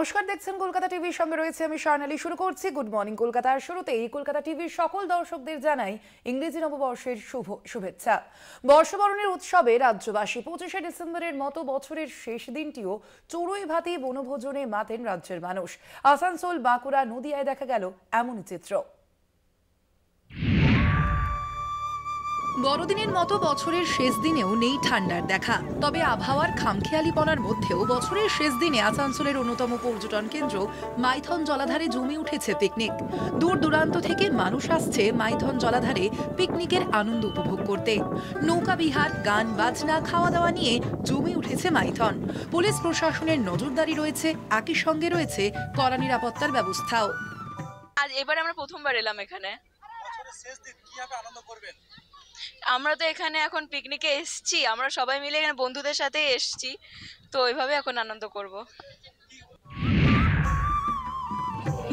নমস্কার, দেখছেন কলকাতা টিভির সঙ্গে রয়েছে আমি স্বর্ণালী। শুরু করছি গুড মর্নিং কলকাতার শুরুতেই কলকাতা টিভির সকল দর্শকদের জানাই ইংরেজি নববর্ষের শুভেচ্ছা। বর্ষবরণের উৎসবে রাজ্যবাসী 25শে ডিসেম্বরের মতো বছরের শেষ দিনটিও চড়ুই ভাতি বনভোজনে মাতেন রাজ্যের মানুষ। আসানসোল, বাঁকুড়া, নদিয়ায় দেখা গেল এমনই চিত্র। বড়দিনের মতো বছরের শেষ দিনেও নেই ঠান্ডার দেখা, তবে আবহাওয়ার খামখেয়ালিপনার মধ্যেও বছরের শেষ দিনে আসানসোলের অন্যতম পর্যটন কেন্দ্র মাইথন জলাধারে জমে উঠেছে পিকনিক। দূর দূরান্ত থেকে মানুষ আসছে মাইথন জলাধারে পিকনিকের আনন্দ উপভোগ করতে। নৌকা বিহার, গান বাজনা, খাওয়া দাওয়া নিয়ে জমে উঠেছে মাইথন। পুলিশ প্রশাসনের নজরদারি রয়েছে, একই সঙ্গে রয়েছে কড়া নিরাপত্তার ব্যবস্থাও। আজ এবার আমরা প্রথমবার এলাম এখানে। আমরা তো এখানে এখন পিকনিকে এসেছি, আমরা সবাই মিলে এখানে বন্ধুদের সাথে এসেছি, তো ওইভাবে এখন আনন্দ করব।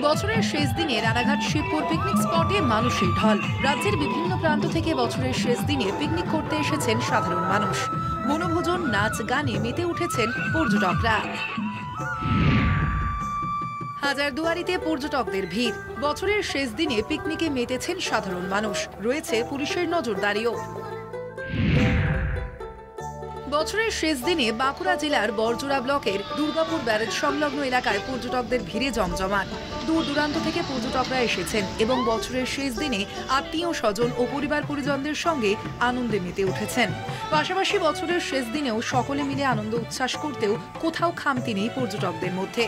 বছরের শেষ দিনে রানাঘাট শিবপুর পিকনিক স্পটে মানুষের ঢল। রাজ্যের বিভিন্ন প্রান্ত থেকে বছরের শেষ দিনে পিকনিক করতে এসেছেন সাধারণ মানুষ। বনভোজন, নাচ, গানে মেতে উঠেছেন পর্যটকরা। হাজারদুয়ারিতে পর্যটকদের ভিড়। বছরের শেষ দিনে পিকনিকে মেতেছেন সাধারণ মানুষ, রয়েছে পুলিশের নজরদারিও। বছরের শেষ দিনে বাঁকুড়া জেলার বরজোড়া ব্লকের দুর্গাপুর ব্যারেজ সংলগ্ন এলাকায় পর্যটকদের ভিড়ে জমজমাট। দূর দূরান্ত থেকে পর্যটকরা এসেছেন এবং বছরের শেষ দিনে আত্মীয় স্বজন ও পরিবার পরিজনদের সঙ্গে আনন্দে মেতে উঠেছেন। পাশাপাশি বছরের শেষ দিনেও সকলে মিলে আনন্দ উচ্ছ্বাস করতেও কোথাও খামতি নেই পর্যটকদের মধ্যে।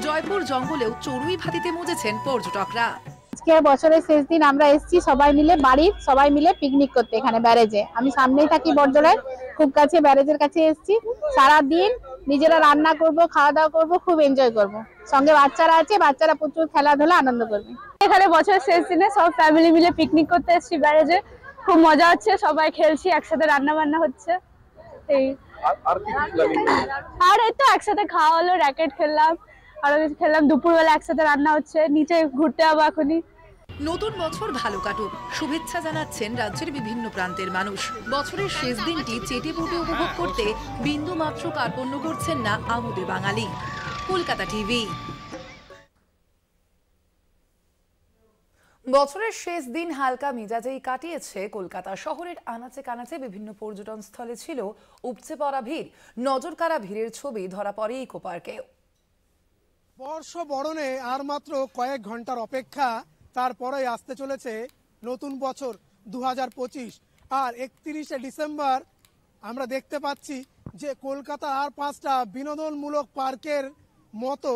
জয়পুর জঙ্গলেও চড়ুই ভাতিতে মজেছেন পর্যটকরা। আজকে বছরের শেষ দিন আমরা এসেছি সবাই মিলে, বাড়ির সবাই মিলে পিকনিক করতে এখানে ব্যারেজে। আমি সামনেই থাকি, বড়জোড়ায় খুব কাছে, ব্যারেজের কাছে এসেছি। সারা দিন নিজেরা রান্না করব, খাওয়া দাওয়া করব, খুব এনজয় করব। সঙ্গে বাচ্চারা আছে, বাচ্চারা প্রচুর খেলাধুলা আনন্দ করবে। এখানে বছরের শেষ দিনে সব ফ্যামিলি মিলে পিকনিক করতে এসেছি ব্যারেজে। খুব মজা হচ্ছে, সবাই খেলছি, একসাথে রান্না বান্না হচ্ছে। আর এই তো একসাথে খাওয়া হলো, র্যাকেট খেললাম, আরো কিছু খেললাম। দুপুরবেলা একসাথে রান্না হচ্ছে, নিচে ঘুরতে যাবো এখনই। নতুন বছর ভালো কাটুক, শুভেচ্ছা জানাচ্ছেন রাজ্যের বিভিন্ন প্রান্তের মানুষ। বছরের শেষ দিনটি চেটেপুটে উপভোগ করতে বিন্দু মাত্র কার্পণ্য করছেন না আমোদে বাঙালি। কলকাতা টিভি। বছরের শেষ দিন হালকা মেজাজেই কাটিয়েছে কলকাতা শহরের আনাচে কানাচে। বিভিন্ন পর্যটন স্থলে ছিল উপচে পড়া ভিড়। নজর কাড়া ভিড়ের ছবি ধরা পড়ে ইকো পার্কেও। বর্ষবরণে আর মাত্র কয়েক ঘন্টার অপেক্ষা, তারপরেই আসতে চলেছে নতুন বছর 2025। আর 31শে ডিসেম্বর আমরা দেখতে পাচ্ছি যে কলকাতা আর 5টা বিনোদনমূলক পার্কের মতো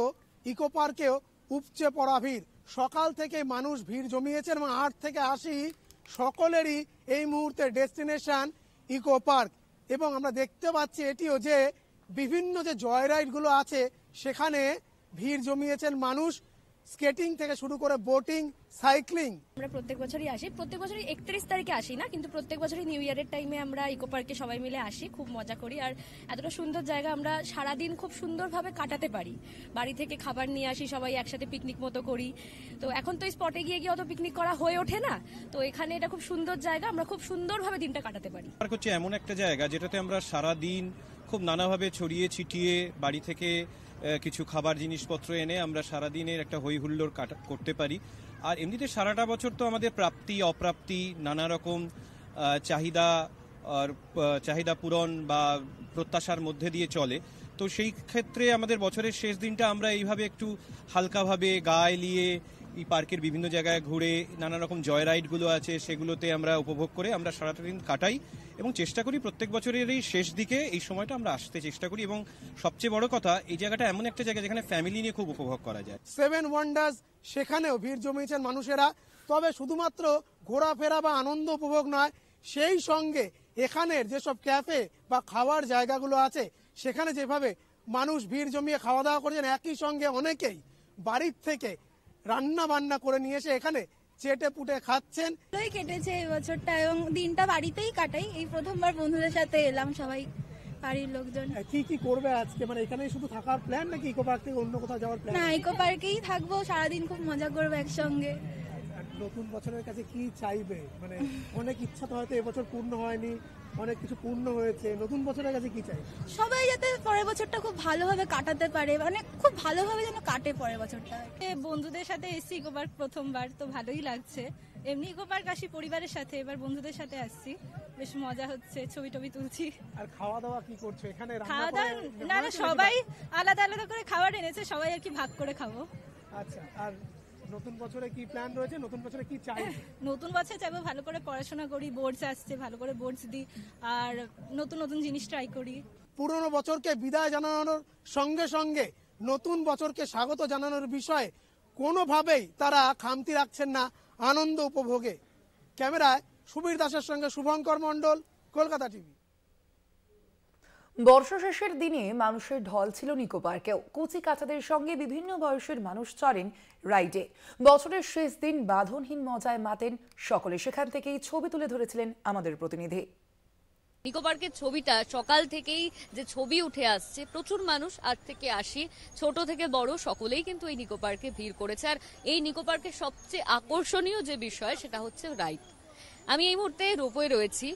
ইকো পার্কেও উপচে পড়া ভিড়। সকাল থেকে মানুষ ভিড় জমিয়েছেন এবং 8 থেকে 80 সকলেরই এই মুহূর্তে ডেস্টিনেশন ইকো পার্ক। এবং আমরা দেখতে পাচ্ছি এটিও যে বিভিন্ন যে জয় রাইডগুলো আছে সেখানে ভিড় জমিয়েছেন মানুষ। স্কেটিং থেকে শুরু করে বোটিং, সাইক্লিং। আমরা প্রত্যেক বছরই আসি, প্রত্যেক বছরই 31 তারিখে আসি না, কিন্তু প্রত্যেক বছরই নিউ ইয়ারের টাইমে আমরা ইকো পার্কে সবাই মিলে আসি, খুব মজা করি। আর এতটা সুন্দর জায়গা, আমরা সারাদিন খুব সুন্দরভাবে কাটাতে পারি। বাড়ি থেকে খাবার নিয়ে আসি, সবাই একসাথে পিকনিক মতো করি। তো এখন তো স্পটে গিয়ে অত পিকনিক করা হয়ে ওঠে না, তো এখানে এটা খুব সুন্দর জায়গা, আমরা খুব সুন্দরভাবে দিনটা কাটাতে পারি। পার্ক হচ্ছে এমন একটা জায়গা যেটাতে আমরা সারাদিন খুব নানাভাবে ছড়িয়ে ছিটিয়ে বাড়ি থেকে কিছু খাবার জিনিসপত্র এনে আমরা সারাদিনের একটা হই হুল্লোড় করতে পারি। আর এমনিতে সারাটা বছর তো আমাদের প্রাপ্তি অপ্রাপ্তি নানা রকম চাহিদা পূরণ বা প্রত্যাশার মধ্যে দিয়ে চলে। তো সেই ক্ষেত্রে আমাদের বছরের শেষ দিনটা আমরা এইভাবে একটু হালকাভাবে গা এলিয়ে এই পার্কের বিভিন্ন জায়গায় ঘুরে নানা রকম জয় রাইডগুলো আছে সেগুলোতে আমরা উপভোগ করে আমরা সারাটা দিন কাটাই এবং চেষ্টা করি প্রত্যেক বছরের এই শেষ দিকে এই সময়টা আমরা আসতে চেষ্টা করি। এবং সবচেয়ে বড় কথা, এই জায়গাটা এমন একটা জায়গা যেখানে ফ্যামিলি নিয়ে খুব উপভোগ করা যায়। 7 ওয়ান্ডার্স, সেখানেও ভিড় জমিয়েছেন মানুষেরা। তবে শুধুমাত্র ঘোরাফেরা বা আনন্দ উপভোগ নয়, সেই সঙ্গে এখানের যেসব ক্যাফে বা খাওয়ার জায়গাগুলো আছে সেখানে যেভাবে মানুষ ভিড় জমিয়ে খাওয়া দাওয়া করছেন, একই সঙ্গে অনেকেই বাড়ির থেকে রান্না বান্না করে নিয়ে এসে এখানে চেটে পুটে খাচ্ছেন। কেটেছে এই বছরটা এবং দিনটা বাড়িতেই কাটাই। এই প্রথমবার বন্ধুদের সাথে এলাম, সবাই বাড়ির লোকজন। কি কি করবে আজকে? মানে এখানেই শুধু থাকার প্ল্যান নাকি ইকো পার্ক থেকে অন্য কোথাও যাওয়ার প্ল্যান? না, ইকো পার্কেই থাকবো সারাদিন, খুব মজা করবো একসঙ্গে। নতুন বছরের কাছে কি চাইবে? মানে অনেক ইচ্ছা তো হয়তো এবছর পূর্ণ হয়নি, অনেক কিছু পূর্ণ হয়েছে, নতুন বছরের কাছে কি চাই? সবাই যাতে পরের বছরটা খুব ভালোভাবে কাটাতে পারে, মানে খুব ভালোভাবে যেন কাটে পরের বছরটা। বন্ধুদের সাথে এসছি ইকো পার্ক প্রথমবার, তো ভালোই লাগছে। এমনি ইকো পার্ক আসি পরিবারের সাথে, এবার বন্ধুদের সাথে আসছি, বেশ মজা হচ্ছে, ছবি টবি তুলছি। আর খাওয়া দাওয়া কি করছো এখানে? খাওয়া দাওয়া না না, সবাই আলাদা আলাদা করে খাবার এনেছে, সবাই আর কি ভাগ করে খাবো। আচ্ছা, আর নতুন বছরে কি প্ল্যান রয়েছে? নতুন বছরে কি চাই? নতুন বছর চাইবো ভালো করে পড়াশোনা করি, বোর্ডস আসছে, ভালো করে বোর্ডস দিই, আর নতুন নতুন জিনিস ট্রাই করি। পুরনো বছরকে বিদায় জানানোর সঙ্গে সঙ্গে নতুন বছরকে স্বাগত জানানোর বিষয়ে কোনোভাবেই তারা খামতি রাখছেন না আনন্দ উপভোগে। ক্যামেরায় সুবীর দাসের সঙ্গে শুভঙ্কর মণ্ডল, কলকাতা টিভি। বর্ষা শেষের দিনে মানুষের ঢল ছিল নিকো পার্কেও। কুচি কাচাদের সঙ্গে বিভিন্ন বয়সের মানুষ চড়েন রাইডে। বছরের শেষ দিন বাঁধনহীন মজায় মাতেন সকলে। সেখান থেকেই ছবি তুলে ধরেছিলেন আমাদের প্রতিনিধি। নিকো পার্কের ছবিটা সকাল থেকেই যে ছবি উঠে আসছে, প্রচুর মানুষ 8 থেকে 80 ছোট থেকে বড় সকলেই কিন্তু এই নিকো পার্কে ভিড় করেছে। আর এই নিকো পার্কের সবচেয়ে আকর্ষণীয় যে বিষয় সেটা হচ্ছে রাইড। আমি এই মুহূর্তে রোপওয়ে রয়েছি,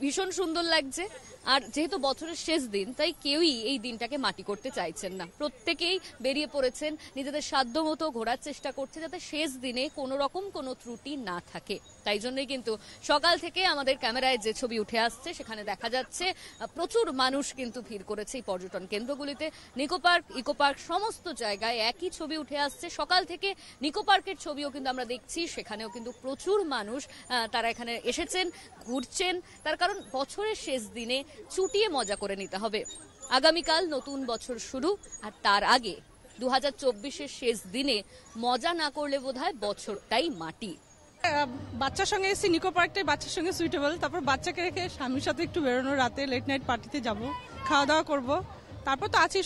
ভীষণ সুন্দর লাগছে। আর যেহেতু বছরের শেষ দিন, তাই কেউই এই দিনটাকে মাটি করতে চাইছেন না। প্রত্যেকেই বেরিয়ে পড়েছেন, নিজেদের সাধ্য মতো ঘোরার চেষ্টা করছে যাতে শেষ দিনে কোনো রকম কোনো ত্রুটি না থাকে। তাই জন্যই কিন্তু সকাল থেকে আমাদের ক্যামেরায় যে ছবি উঠে আসছে সেখানে দেখা যাচ্ছে প্রচুর মানুষ কিন্তু ভিড় করেছে এই পর্যটন কেন্দ্রগুলিতে। নিকো পার্ক, ইকো পার্ক সমস্ত জায়গায় একই ছবি উঠে আসছে। সকাল থেকে নিকো পার্কের ছবিও কিন্তু আমরা দেখছি, সেখানেও কিন্তু প্রচুর মানুষ তারা এখানে এসেছেন, ঘুরছেন। তার কারণ বছরের শেষ দিনে চুটিয়ে মজা করে নিতে হবে। আগামীকাল নতুন বছর শুরু, আর তার আগে 2024-এর শেষ দিনে মজা না করলে বোধহয় বছরটাই মাটি। বাচ্চার সঙ্গে এসেছি নিকো পার্কটাই বাচ্চার সঙ্গে সুইটেবল। তারপর বাচ্চাকে রেখে স্বামীর সাথে একটু বেরোনো, রাতে লেট নাইট পার্টিতে যাব, খাওয়া দাওয়া করব, তারপর তো আছি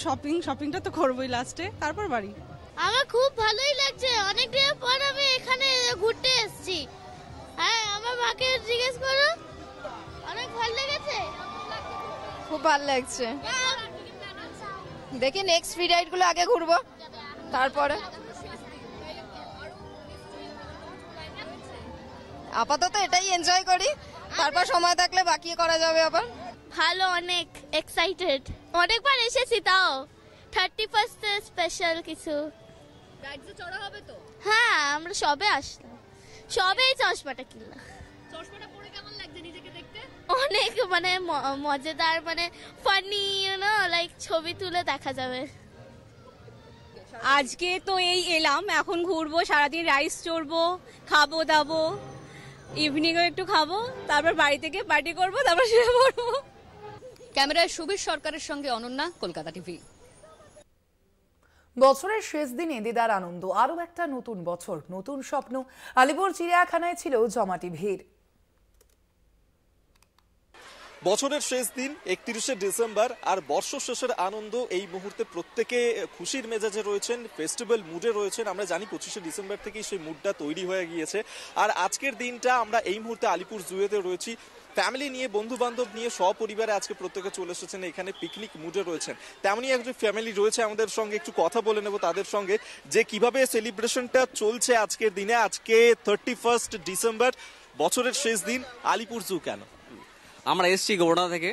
শপিংটা তো করবোই লাস্টে, তারপর বাড়ি। আমার খুব ভালোই লাগছে, অনেক দিন পর আমি এখানে ঘুরতে এসেছি। হ্যাঁ, আমার মাকে জিজ্ঞেস করো, অনেক ভালো লেগেছে। খুব ভালো লাগছে, দেখি নেক্সট ফ্রি রাইড গুলো আগে ঘুরবো, তারপরে আপাতত এটাই এনজয় করি, তারপর সময় থাকলে বাকি করা যাবে আবার। ভালো, অনেক এক্সাইটেড, অনেকবার এসেছি, তাও 31st স্পেশাল কিছু। রাইডে চড়া হবে তো? হ্যাঁ, আমরা সবে আসলাম, সবেই চশমাটা কিনলাম। চশমাটা পরে কেমন লাগছে নিজেকে দেখতে? অনেক মানে মজাদার, মানে ফানি, ইউ নো, লাইক ছবি তুলে দেখা যাবে। আজকে তো এই এলাম, এখন ঘুরবো, সারাদিন রাইস চড়বো, খাবো দাবো, ইভিনিংও একটু খাবো, তারপর বাড়ি থেকে পার্টি করবো, তারপর শুয়ে পড়বো। ক্যামেরায় সুবীর সরকারের সঙ্গে অনন্যা, কলকাতা টিভি। বছরের শেষ দিনে দিদার আনন্দ, আরো একটা নতুন বছর, নতুন স্বপ্ন। আলিপুর চিড়িয়াখানায় ছিল জমাটি ভিড়। বছরের শেষ দিন 31শে ডিসেম্বর, আর বর্ষ শেষের আনন্দ। এই মুহূর্তে প্রত্যেকে খুশির মেজাজে রয়েছেন, ফেস্টিভ্যাল মুডে রয়েছেন। আমরা জানি 25শে ডিসেম্বর থেকেই সেই মুডটা তৈরি হয়ে গিয়েছে। আর আজকের দিনটা আমরা এই মুহূর্তে আলিপুর জুয়েতে রয়েছি, ফ্যামিলি নিয়ে, বন্ধু বান্ধব নিয়ে, সপরিবারে আজকে প্রত্যেকে চলে এসেছেন এখানে, পিকনিক মুডে রয়েছেন। তেমনই একজন ফ্যামিলি রয়েছে আমাদের সঙ্গে, একটু কথা বলে নেব তাদের সঙ্গে যে কিভাবে সেলিব্রেশনটা চলছে আজকের দিনে। আজকে 31 ডিসেম্বর, বছরের শেষ দিন, আলিপুর জু কেন? আমরা এসেছি গোবর্ধন থেকে,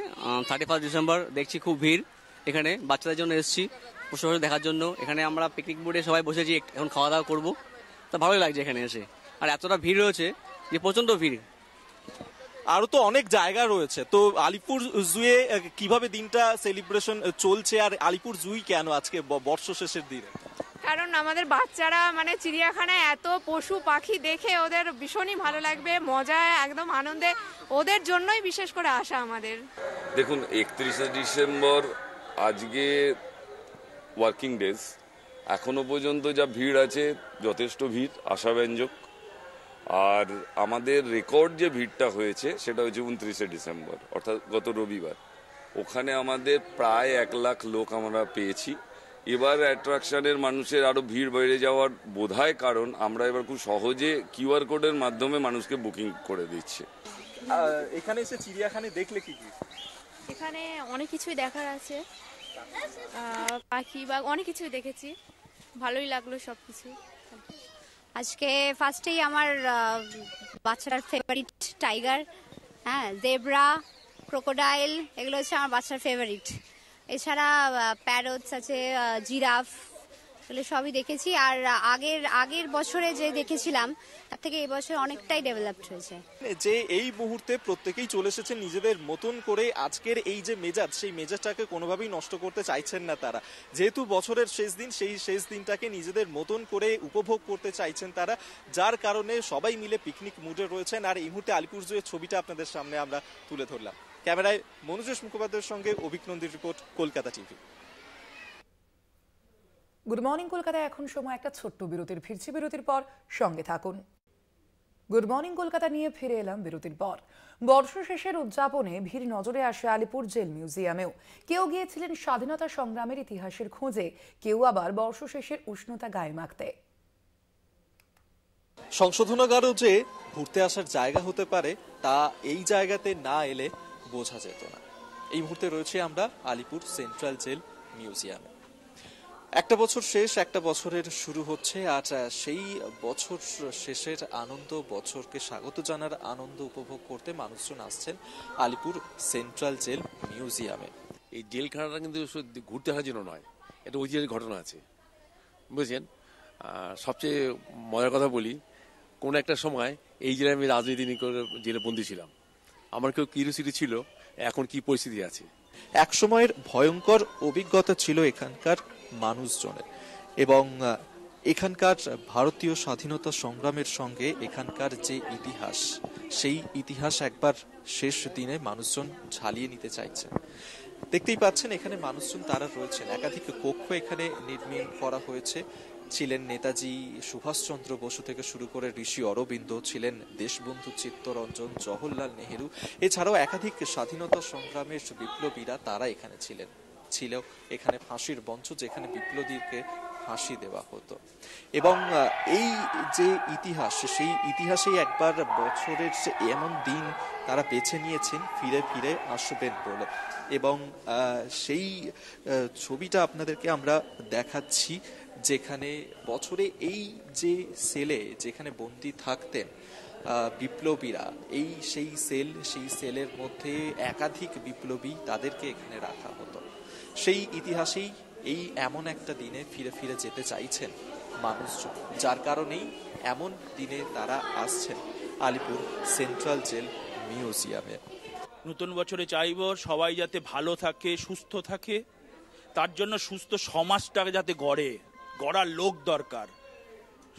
31 ডিসেম্বর দেখছি খুব ভিড় এখানে, বাচ্চাদের জন্য এসেছি পশু দেখার জন্য। এখানে আমরা পিকনিক বোর্ডে সবাই বসেছি, এখন খাওয়া দাওয়া করবো, তা ভালোই লাগছে এখানে এসে। আর এতটা ভিড় রয়েছে যে প্রচন্ড ভিড়। আরো তো অনেক জায়গা রয়েছে, তো আলিপুর জুয়ে কিভাবে দিনটা সেলিব্রেশন চলছে, আর আলিপুর জুই কেন আজকে বর্ষ শেষের দিনে? কারণ আমাদের বাচ্চারা মানে চিড়িয়াখানায় এত পশু পাখি দেখে ওদের ভীষণই ভালো লাগবে, মজায় একদম আনন্দে, ওদের জন্যই বিশেষ করে আসা আমাদের। দেখুন, 31শে ডিসেম্বর আজকে ওয়ার্কিং ডেজ, এখনো পর্যন্ত যা ভিড় আছে যথেষ্ট ভিড়, আশাব্যঞ্জক। আর আমাদের রেকর্ড যে ভিড়টা হয়েছে সেটা হচ্ছে 29শে ডিসেম্বর, অর্থাৎ গত রবিবার। ওখানে আমাদের প্রায় 1 লাখ লোক আমরা পেয়েছি। এবার অ্যাট্রাকশনের মানুষের আরো ভিড় বেড়ে যাওয়ার বোধহয় কারণ আমরা এবার খুব সহজে কিউআর কোডের মাধ্যমে মানুষকে বুকিং করে দিচ্ছে। এখানে এসে চিড়িয়াখানায় দেখলে কি কি? এখানে অনেক কিছুই দেখার আছে, পাখি বা অনেক কিছুই দেখেছি, ভালোই লাগলো সবকিছু। আজকে ফার্স্টেই আমার বাচ্চাটার ফেভারিট টাইগার, হ্যাঁ, জেব্রা, ক্রোকোডাইল, এগুলো হচ্ছে আমার বাচ্চার ফেভারিট। এছাড়া প্যারটস আছে, জিরাফ, এগুলো সবই দেখেছি। আর আগের বছরে যে দেখেছিলাম তার থেকে এই বছর অনেকটাই ডেভেলপড হয়েছে। যে এই মুহূর্তে প্রত্যেকেই চলে এসেছেন নিজেদের মতন করে। আজকের এই যে মেজাজ, সেই মেজাজটাকে কোনোভাবেই নষ্ট করতে চাইছেন না তারা। যেহেতু বছরের শেষ দিন, সেই শেষ দিনটাকে নিজেদের মতন করে উপভোগ করতে চাইছেন তারা, যার কারণে সবাই মিলে পিকনিক মুডে রয়েছেন। আর এই মুহূর্তে আলিপুর জুয়ের ছবিটা আপনাদের সামনে আমরা তুলে ধরলাম। ক্যামেরায় মনোজ মুখোপাধ্যায়ের সঙ্গে অভিনন্দীর report, Kolkata TV. Good morning কলকাতায় এখন সময় একটা ছোট্ট বিরতির। ফিরছি বিরতির পর, সঙ্গে থাকুন। গুড মর্নিং কলকাতা নিয়ে ফিরে এলাম বিরতির পর। বর্ষ শেষের উদযাপনে ভিড় নজরে আসে আলিপুর জেল মিউজিয়ামেও। কেউ গিয়েছিলেন স্বাধীনতা সংগ্রামের ইতিহাসের খোঁজে, কেউ আবার বর্ষ শেষের উষ্ণতা গায়ে মাখতে। সংশোধনাগারও যে ঘুরতে আসার জায়গা হতে পারে তা এই জায়গাতে না এলে বোঝা যেত না। এই মুহূর্তে রয়েছে আমরা আলিপুর সেন্ট্রাল জেল মিউজিয়ামে। একটা বছর শেষ, একটা বছরের শুরু হচ্ছে। আর সেই বছর শেষের আনন্দ, বছরকে স্বাগত জানার আনন্দ উপভোগ করতে মানুষজন আসছেন আলিপুর সেন্ট্রাল জেল মিউজিয়ামে। এই জেলখানাটা কিন্তু ঘুরতে আসার জন্য নয়, এটা ঐতিহাসিক ঘটনা আছে, বুঝছেন। সবচেয়ে মজার কথা বলি, কোন একটা সময় এই জেলায় আমি রাজনীতি করে জেলে বন্দী ছিলাম। আমার কেউ কিউরিওসিটি ছিল এখন কি পরিস্থিতি আছে। এক সময়ের ভয়ঙ্কর অভিজ্ঞতা ছিল এখানকার মানুষজনের, এবং এখানকার ভারতীয় স্বাধীনতা সংগ্রামের সঙ্গে এখানকার যে ইতিহাস, সেই ইতিহাস একবার শেষ দিনে মানুষজন ঝালিয়ে নিতে চাইছেন। দেখতেই পাচ্ছেন এখানে মানুষজন তারা রয়েছেন। একাধিক কক্ষ এখানে নির্মাণ করা হয়েছে। ছিলেন নেতাজি সুভাষচন্দ্র বসু থেকে শুরু করে ঋষি অরবিন্দ, ছিলেন দেশবন্ধু চিত্তরঞ্জন, জওহরলাল নেহেরু, এছাড়াও একাধিক স্বাধীনতা সংগ্রামের বিপ্লবীরা তারা এখানে ছিলেন। ছিল এখানে ফাঁসির মঞ্চ, যেখানে বিপ্লবীকে ফাঁসি দেওয়া হতো। এবং এই যে ইতিহাস, সেই ইতিহাসেই একবার বছরের এমন দিন তারা বেছে নিয়েছেন ফিরে ফিরে আসবেন বলে। এবং সেই ছবিটা আপনাদেরকে আমরা দেখাচ্ছি, যেখানে বছরে এই যে সেলে যেখানে বন্দী থাকতেন বিপ্লবীরা, সেই সেলের মধ্যে একাধিক বিপ্লবী, তাদেরকে এখানে রাখা হতো। সেই ইতিহাসেই এই এমন একটা দিনে ফিরে ফিরে যেতে চাইছেন মানুষজন, যার কারণেই এমন দিনে তারা আসছেন আলিপুর সেন্ট্রাল জেল মিউজিয়ামে। নতুন বছরে চাইব সবাই যাতে ভালো থাকে, সুস্থ থাকে। তার জন্য সুস্থ সমাজটাকে যাতে গড়ার লোক দরকার।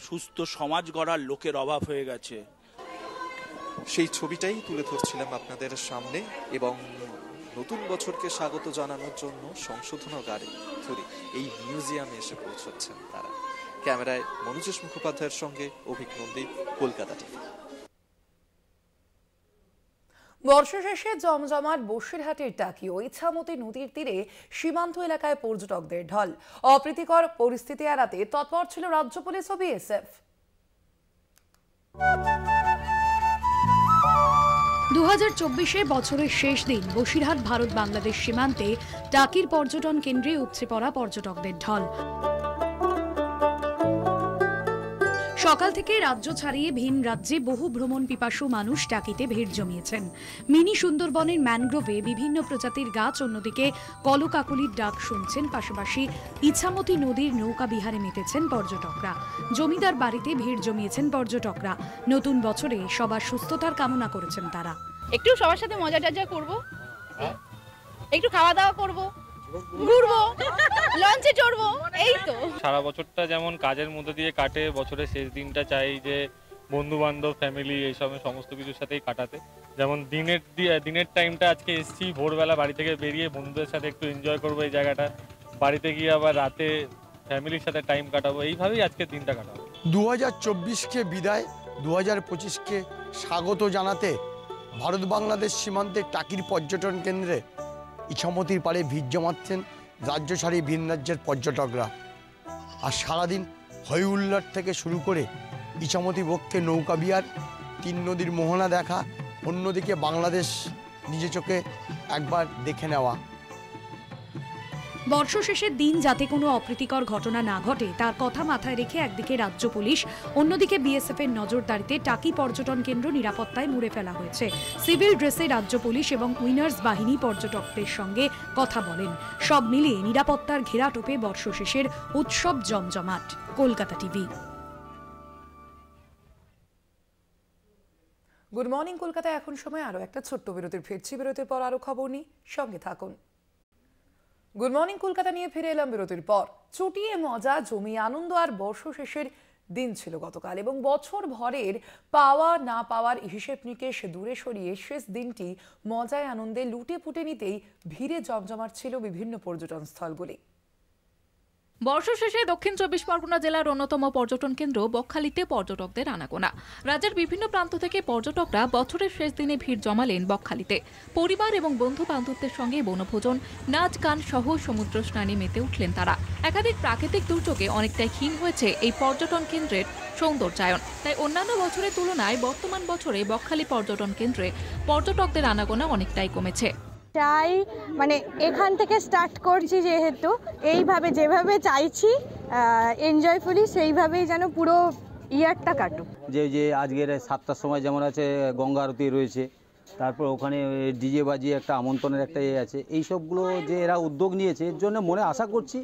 সুস্থ সমাজ গড়ার লোকের অভাব হয়ে গেছে। সেই ছবিটাই তুলে ধরছিলাম আপনাদের সামনে। এবং নতুন বছরকে স্বাগত জানানোর জন্য সংশোধনাগারে ধরে এই মিউজিয়ামে এসে পৌঁছচ্ছেন তারা। ক্যামেরায় মনোজ মুখোপাধ্যায়ের সঙ্গে অভিনন্দী, কলকাতা টিভি। বর্ষ শেষে জমজমাট বসিরহাটের টাকিও ইছামতি নদীর তীরে সীমান্ত এলাকায় পর্যটকদের ঢল। অপ্রীতিকর পরিস্থিতি এড়াতে তৎপর ছিল রাজ্য পুলিশ ও বিএসএফ। 2024 বছরের শেষ দিন বসিরহাট ভারত বাংলাদেশ সীমান্তে টাকির পর্যটন কেন্দ্রে উপচে পড়া পর্যটকদের ঢল। সকাল থেকে রাজ্য ছাড়িয়ে ভিন রাজ্যে বহু ভ্রমণ পিপাসু মানুষ টাকিতে ভিড় জমিয়েছেন। মিনি সুন্দরবনের ম্যানগ্রোভে বিভিন্ন প্রজাতির গাছ, অন্যদিকে কলকাকলির ডাক শুনছেন। পাশাপাশি ইছামতি নদীর নৌকা বিহারে মেতেছেন পর্যটকরা। জমিদার বাড়িতে ভিড় জমিয়েছেন পর্যটকরা। নতুন বছরে সবার সুস্থতার কামনা করেছেন তারা। একটু সবার সাথে মজা টজা করবো, একটু খাওয়া দাওয়া করবো, ঘুরবো, লঞ্চে চড়বো, এই তো। সারা বছরটা যেমন কাজের মধ্যে দিয়ে কাটে, বছরের শেষ দিনটা চাই যে বন্ধু বান্ধব, ফ্যামিলি, এইসব সমস্ত কিছুর সাথেই কাটাতে। যেমন দিনের টাইমটা আজকে এসছি ভোরবেলা বাড়ি থেকে বেরিয়ে বন্ধুদের সাথে একটু এনজয় করবো এই জায়গাটা, বাড়িতে গিয়ে আবার রাতে ফ্যামিলির সাথে টাইম কাটাবো, এইভাবেই আজকের দিনটা কাটাবো। 2024কে বিদায়, 2025কে স্বাগত জানাতে ভারত বাংলাদেশ সীমান্তে টাকির পর্যটন কেন্দ্রে ইছামতির পাড়ে ভিড় জমাচ্ছেন রাজ্য ছাড়িয়ে ভিন রাজ্যের পর্যটকরা। আর সারাদিন হই হুল্লোড় থেকে শুরু করে ইছামতি বক্ষে নৌকা বিহার, 3 নদীর মোহনা দেখা, অন্যদিকে বাংলাদেশ নিজে চোখে একবার দেখে নেওয়া। বর্ষশেষের দিন যাতে কোনো অপ্রীতিকর ঘটনা না ঘটে তার কথা মাথায় রেখে একদিকে রাজ্য পুলিশ, অন্যদিকে বিএসএফ এর নজরদারিতে টাকি পর্যটন কেন্দ্র নিরাপত্তায় মুড়ে ফেলা হয়েছে। সিভিল ড্রেসে রাজ্য পুলিশ এবং উইনার্স বাহিনী পর্যটকদের সঙ্গে কথা বলেন। সব মিলিয়ে নিরাপত্তার ঘেরাটোপে বর্ষশেষের উৎসব জমজমাট। Kolkata TV. Good morning Kolkata. এখন সময় আরো একটা ছোট্ট বিরতির ফিরছি। বিরতির পর আরো খবর নিই, সঙ্গে থাকুন। গুড মর্নিং কলকাতা নিয়ে ফিরে এলাম বিরতির পর। চুটিয়ে মজা, জমি আনন্দ আর বর্ষশেষের দিন ছিল গতকাল, এবং বছর ভরের পাওয়া না পাওয়ার হিসেব নিকেশ দূরে সরিয়ে শেষ দিনটি মজায় আনন্দে লুটে পুটে নিতেই ভিড়ে জমজমাট ছিল বিভিন্ন পর্যটন স্থলগুলি। বর্ষশেষে দক্ষিণ 24 পরগনা জেলার অন্যতম পর্যটন কেন্দ্র বকখালিতে পর্যটকদের আনাগোনা। রাজ্যের বিভিন্ন প্রান্ত থেকে পর্যটকরা বছরের শেষ দিনে ভিড় জমালেন বকখালিতে। পরিবার এবং বন্ধু বান্ধবদের সঙ্গে বনভোজন, নাচ গান সহ সমুদ্র স্নানে মেতে উঠলেন তারা। একাধিক প্রাকৃতিক দুর্যোগে অনেকটাই ক্ষীণ হয়েছে এই পর্যটন কেন্দ্রের সৌন্দর্যায়ন। তাই অন্যান্য বছরের তুলনায় বর্তমান বছরে বকখালি পর্যটন কেন্দ্রে পর্যটকদের আনাগোনা অনেকটাই কমেছে। চাই মানে এখান থেকে স্টার্ট করছি, যেহেতু এইভাবে যেভাবে চাইছি এনজয়ফুলি, সেইভাবেই যেন পুরো ইয়ারটা কাটুক। যে আজকের 7টার সময় যেমন আছে গঙ্গা আরতি রয়েছে, তারপর ওখানে ডিজে বাজিয়ে একটা আমন্ত্রণের একটা আছে, এই সবগুলো যে এরা উদ্যোগ নিয়েছে এর জন্য মনে আশা করছি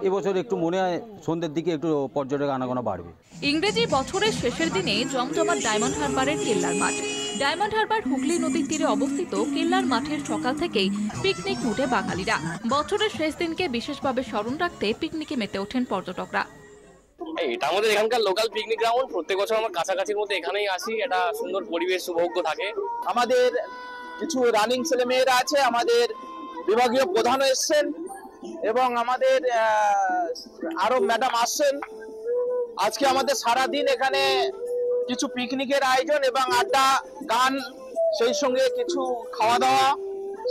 এবছর একটু মনে হয় সন্ধ্যের দিকে একটু পর্যটক আনাগোনা বাড়বে। ইংরেজি বছরের শেষের দিনে জমজমাট ডায়মন্ড হারবারের কেল্লার মাঠ। ডায়মন্ড হারবার হুগলি নদীর তীরে অবস্থিত কেল্লার মাঠের সকাল থেকেই পিকনিক মুডে বাঙালিরা। বছরের শেষ দিনকে বিশেষভাবে স্মরণ রাখতে পিকনিকে মেতে ওঠেন পর্যটকরা। এটা আমাদের এখানকার লোকাল পিকনিক গ্রাউন্ড। প্রত্যেক বছর আমরা কাছাকাছির মধ্যে এখানেই আসি। এটা সুন্দর পরিবেশ, উপভোগ্য থাকে। আমাদের কিছু রানিং ছেলে মেয়েরা আছে, আমাদের বিভাগীয় প্রধান এসছেন এবং আমাদের আরো ম্যাডাম আসছেন। আজকে আমাদের সারা দিন এখানে কিছু পিকনিকের আয়োজন এবং আড্ডা, গান, সেই সঙ্গে কিছু খাওয়া দাওয়া,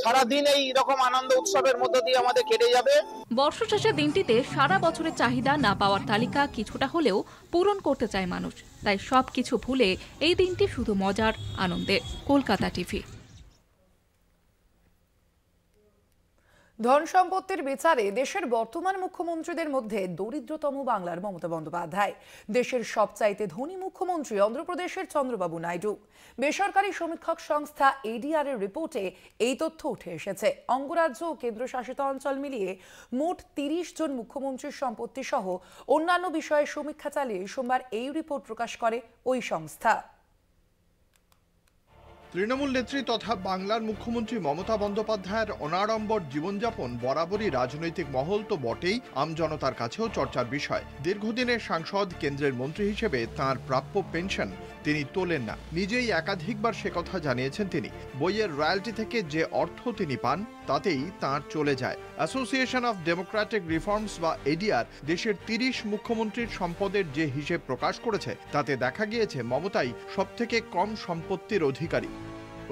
সারাদিন এই রকম আনন্দ উৎসবের মধ্য দিয়ে আমাদের কেটে যাবে। বর্ষশেষের দিনটিতে সারা বছরের চাহিদা না পাওয়ার তালিকা কিছুটা হলেও পূরণ করতে চায় মানুষ। তাই সবকিছু ভুলে এই দিনটি শুধু মজার, আনন্দের। কলকাতা টিভি। ধন সম্পত্তির বিচারে দেশের বর্তমান মুখ্যমন্ত্রীদের মধ্যে দরিদ্রতম বাংলার মমতা বন্দ্যোপাধ্যায়। দেশের সবচাইতে ধনী মুখ্যমন্ত্রী অন্ধ্রপ্রদেশের চন্দ্রবাবু নাইডু। বেসরকারি সমীক্ষক সংস্থা এডিআর এর রিপোর্টে এই তথ্য উঠে এসেছে। অঙ্গরাজ্য ও কেন্দ্রশাসিত অঞ্চল মিলিয়ে মোট 30 জন মুখ্যমন্ত্রীর সম্পত্তি সহ অন্যান্য বিষয়ে সমীক্ষা চালিয়ে সোমবার এই রিপোর্ট প্রকাশ করে ওই সংস্থা। তৃণমূল নেত্রী তথা বাংলার মুখ্যমন্ত্রী মমতা বন্দ্যোপাধ্যায়ের অনাড়ম্বর জীবনযাপন বরাবরই রাজনৈতিক মহল তো বটেই, আমজনতার কাছেও চর্চার বিষয়। দীর্ঘদিনের সাংসদ, কেন্দ্রের মন্ত্রী হিসেবে তাঁর প্রাপ্য পেনশন তিনি তোলেন না। নিজেই একাধিকবার সে কথা জানিয়েছেন তিনি। বইয়ের রয়্যালটি থেকে যে অর্থ তিনি পান তাতেই তাঁর চলে যায়। অ্যাসোসিয়েশন অফ ডেমোক্রেটিক রিফর্মস বা এডিআর দেশের 30 মুখ্যমন্ত্রীর সম্পদের যে হিসেব প্রকাশ করেছে তাতে দেখা গিয়েছে মমতাই সবথেকে কম সম্পত্তির অধিকারী।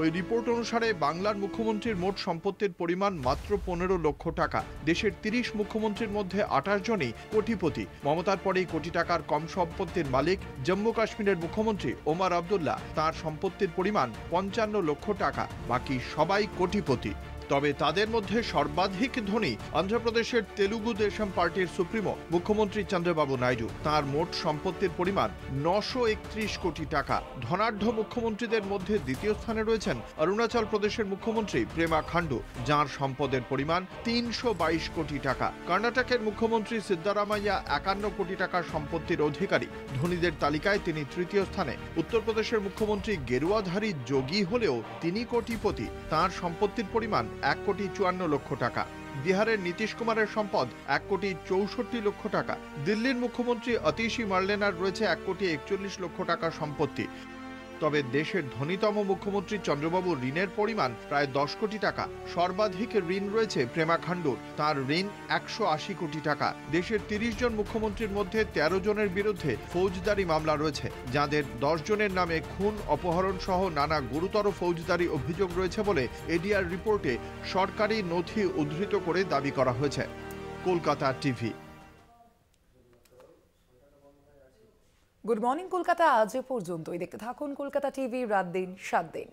ওই রিপোর্ট অনুসারে বাংলার মুখ্যমন্ত্রীর মোট সম্পত্তির পরিমাণ মাত্র 15 লক্ষ টাকা। দেশের 30 মুখ্যমন্ত্রীর মধ্যে 28 জনই কোটিপতি। মমতার পরেই কোটি টাকার কম সম্পত্তির মালিক জম্মু কাশ্মীরের মুখ্যমন্ত্রী ওমর আবদুল্লাহ। তার সম্পত্তির পরিমাণ 55 লক্ষ টাকা। বাকি সবাই কোটিপতি। তবে তাদের মধ্যে সর্বাধিক ধনী অন্ধ্রপ্রদেশের তেলুগু দেশম পার্টির সুপ্রিমো মুখ্যমন্ত্রী চন্দ্রবাবু নাইডু। তার মোট সম্পত্তির পরিমাণ 931 কোটি টাকা। ধনাঢ্য মুখ্যমন্ত্রীদের মধ্যে দ্বিতীয় স্থানে রয়েছেন অরুণাচল প্রদেশের মুখ্যমন্ত্রী প্রেমা খান্ডু, যাঁর সম্পদের পরিমাণ 322 কোটি টাকা। কর্ণাটকের মুখ্যমন্ত্রী সিদ্দারামাইয়া 51 কোটি টাকার সম্পত্তির অধিকারী। ধনীদের তালিকায় তিনি তৃতীয় স্থানে। উত্তরপ্রদেশের মুখ্যমন্ত্রী গেরুয়াধারী যোগী হলেও তিনি কোটিপতি। তাঁর সম্পত্তির পরিমাণ 1,54 লক্ষ টাকা। বিহারের নীতিশ কুমারের সম্পদ 1,64 লক্ষ টাকা। দিল্লির মুখ্যমন্ত্রী অতিশী মার্লেনার রয়েছে 1,41 লক্ষ টাকা সম্পত্তি। তবে দেশের ধনীতম মুখ্যমন্ত্রী চন্দ্রবাবুর ঋণের পরিমাণ প্রায় 10 কোটি টাকা। সর্বাধিক ঋণ রয়েছে প্রেমা খান্ডুর, তার ঋণ 180 কোটি টাকা। দেশের 30 জন মুখ্যমন্ত্রীর মধ্যে 13 জনের বিরুদ্ধে ফৌজদারি মামলা রয়েছে, যাদের 10 জনের নামে খুন, অপহরণ সহ নানা গুরুতর ফৌজদারি অভিযোগ রয়েছে বলে এডিআর রিপোর্টে সরকারি নথি উদ্ধৃত করে দাবি করা হয়েছে। Kolkata TV. Good morning Kolkata আজ এ পর্যন্তই। দেখতে থাকুন কলকাতা টিভি, রাত দিন 7 দিন।